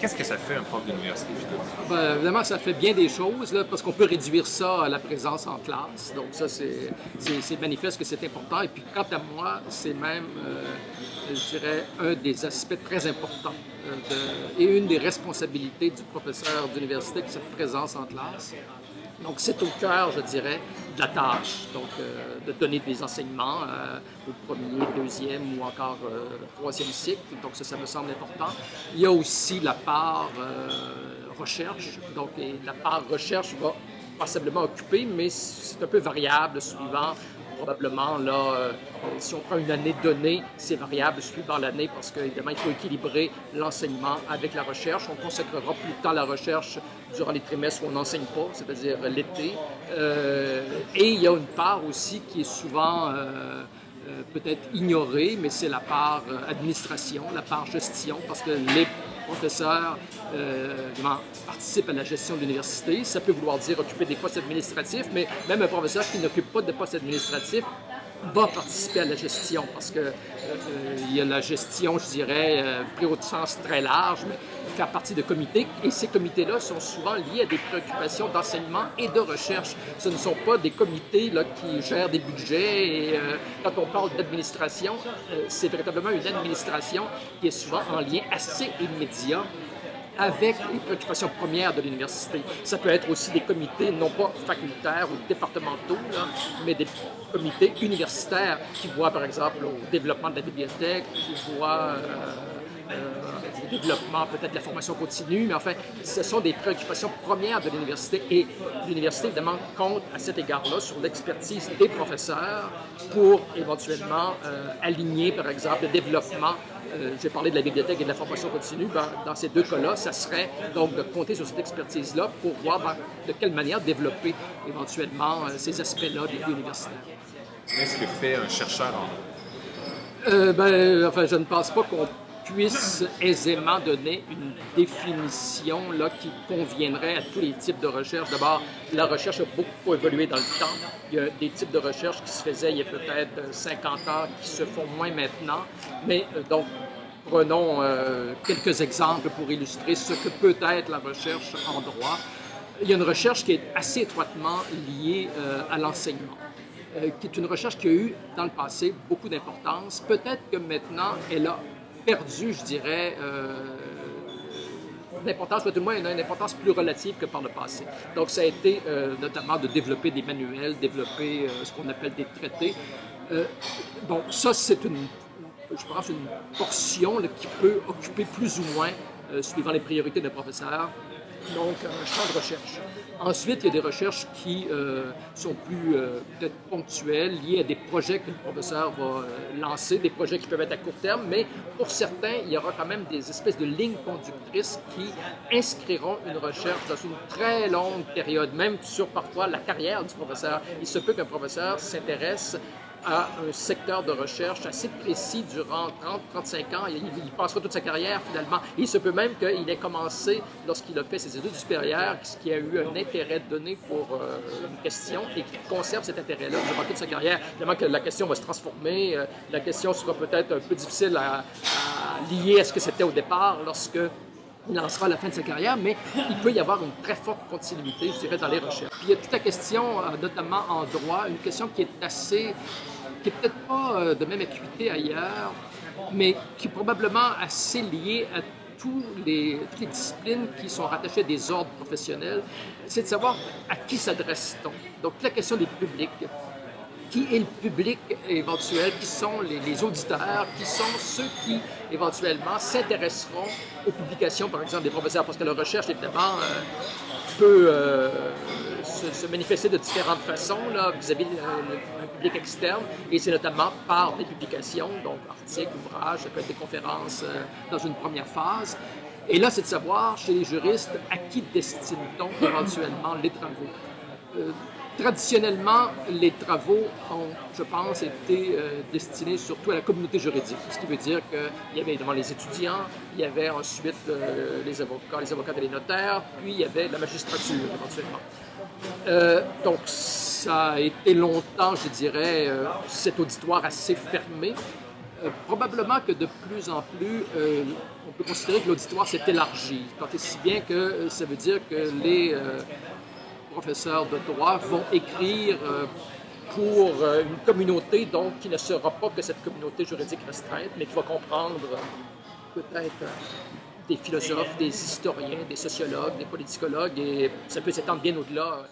Qu'est-ce que ça fait un prof d'université, justement? Ben, évidemment, ça fait bien des choses, là, parce qu'on peut réduire ça à la présence en classe. Donc ça, c'est manifeste que c'est important. Et puis, quant à moi, c'est même, je dirais, un des aspects très importants et une des responsabilités du professeur d'université, que cette présence en classe. Donc, c'est au cœur, je dirais, de la tâche, donc de donner des enseignements au premier, deuxième ou encore troisième cycle. Donc, ça me semble important. Il y a aussi la part recherche. Donc, et la part recherche va passablement occuper, mais c'est un peu variable suivant probablement, là, si on prend une année donnée, c'est variable suivant l'année parce qu'évidemment, il faut équilibrer l'enseignement avec la recherche. On consacrera plus de temps à la recherche durant les trimestres où on n'enseigne pas, c'est-à-dire l'été. Et il y a une part aussi qui est souvent peut-être ignorée, mais c'est la part administration, la part gestion, parce que les professeurs participent à la gestion de l'université. Ça peut vouloir dire occuper des postes administratifs, mais même un professeur qui n'occupe pas de poste administratif va participer à la gestion parce que il y a la gestion, je dirais, pris au sens très large, mais faire partie de comités. Et ces comités-là sont souvent liés à des préoccupations d'enseignement et de recherche. Ce ne sont pas des comités là, qui gèrent des budgets. Et quand on parle d'administration, c'est véritablement une administration qui est souvent en lien assez immédiat avec les préoccupations premières de l'université. Ça peut être aussi des comités, non pas facultaires ou départementaux, là, mais des comités universitaires qui voient, par exemple, au développement de la bibliothèque, qui voient au développement peut-être de la formation continue, mais enfin, ce sont des préoccupations premières de l'université et l'université, évidemment, compte à cet égard-là sur l'expertise des professeurs pour éventuellement aligner, par exemple, le développement. J'ai parlé de la bibliothèque et de la formation continue. Ben, dans ces deux cas-là, ça serait donc de compter sur cette expertise-là pour voir de quelle manière développer éventuellement ces aspects-là de vie universitaire. Qu'est-ce que fait un chercheur en Enfin, je ne pense pas qu'on puisse aisément donner une définition là, qui conviendrait à tous les types de recherche. D'abord, la recherche a beaucoup évolué dans le temps. Il y a des types de recherche qui se faisaient il y a peut-être 50 ans, qui se font moins maintenant. Mais donc, prenons quelques exemples pour illustrer ce que peut être la recherche en droit. Il y a une recherche qui est assez étroitement liée à l'enseignement. Qui est une recherche qui a eu, dans le passé, beaucoup d'importance. Peut-être que maintenant, elle a perdu, je dirais, d'importance, ou tout le moins, elle a une importance plus relative que par le passé. Donc, ça a été notamment de développer des manuels, développer ce qu'on appelle des traités. Donc, ça, c'est je pense, une portion là, qui peut occuper plus ou moins, suivant les priorités d'un professeur, donc un champ de recherche. Ensuite, il y a des recherches qui sont plus peut-être ponctuelles, liées à des projets que le professeur va lancer, des projets qui peuvent être à court terme, mais pour certains, il y aura quand même des espèces de lignes conductrices qui inscriront une recherche dans une très longue période, même sur parfois la carrière du professeur. Il se peut qu'un professeur s'intéresse à un secteur de recherche assez précis durant 30-35 ans. Il passera toute sa carrière, finalement. Il se peut même qu'il ait commencé, lorsqu'il a fait ses études supérieures, qu'il a eu un intérêt donné pour une question et qu'il conserve cet intérêt-là durant toute sa carrière. Évidemment que la question va se transformer. La question sera peut-être un peu difficile à lier à ce que c'était au départ lorsque il en sera à la fin de sa carrière, mais il peut y avoir une très forte continuité, je dirais, dans les recherches. Puis il y a toute la question, notamment en droit, une question qui est peut-être pas de même acuité ailleurs, mais qui est probablement assez liée à toutes les disciplines qui sont rattachées à des ordres professionnels, c'est de savoir à qui s'adresse-t-on. Donc la question des publics. Qui est le public éventuel, qui sont les auditeurs, qui sont ceux qui, éventuellement, s'intéresseront aux publications, par exemple, des professeurs, parce que la recherche, évidemment, peut se manifester de différentes façons là, vis-à-vis d'un public externe, et c'est notamment par des publications, donc articles, ouvrages, ça peut être des conférences dans une première phase. Et là, c'est de savoir, chez les juristes, à qui destine-t-on éventuellement les travaux. Traditionnellement, les travaux ont, je pense, été destinés surtout à la communauté juridique, ce qui veut dire qu'il y avait évidemment les étudiants, il y avait ensuite les avocats et les notaires, puis il y avait la magistrature éventuellement. Donc, ça a été longtemps, je dirais, cet auditoire assez fermé. Probablement que de plus en plus, on peut considérer que l'auditoire s'est élargi, tant et si bien que ça veut dire que les professeurs de droit vont écrire pour une communauté donc qui ne sera pas que cette communauté juridique restreinte, mais qui va comprendre peut-être des philosophes, des historiens, des sociologues, des politicologues, et ça peut s'étendre bien au-delà.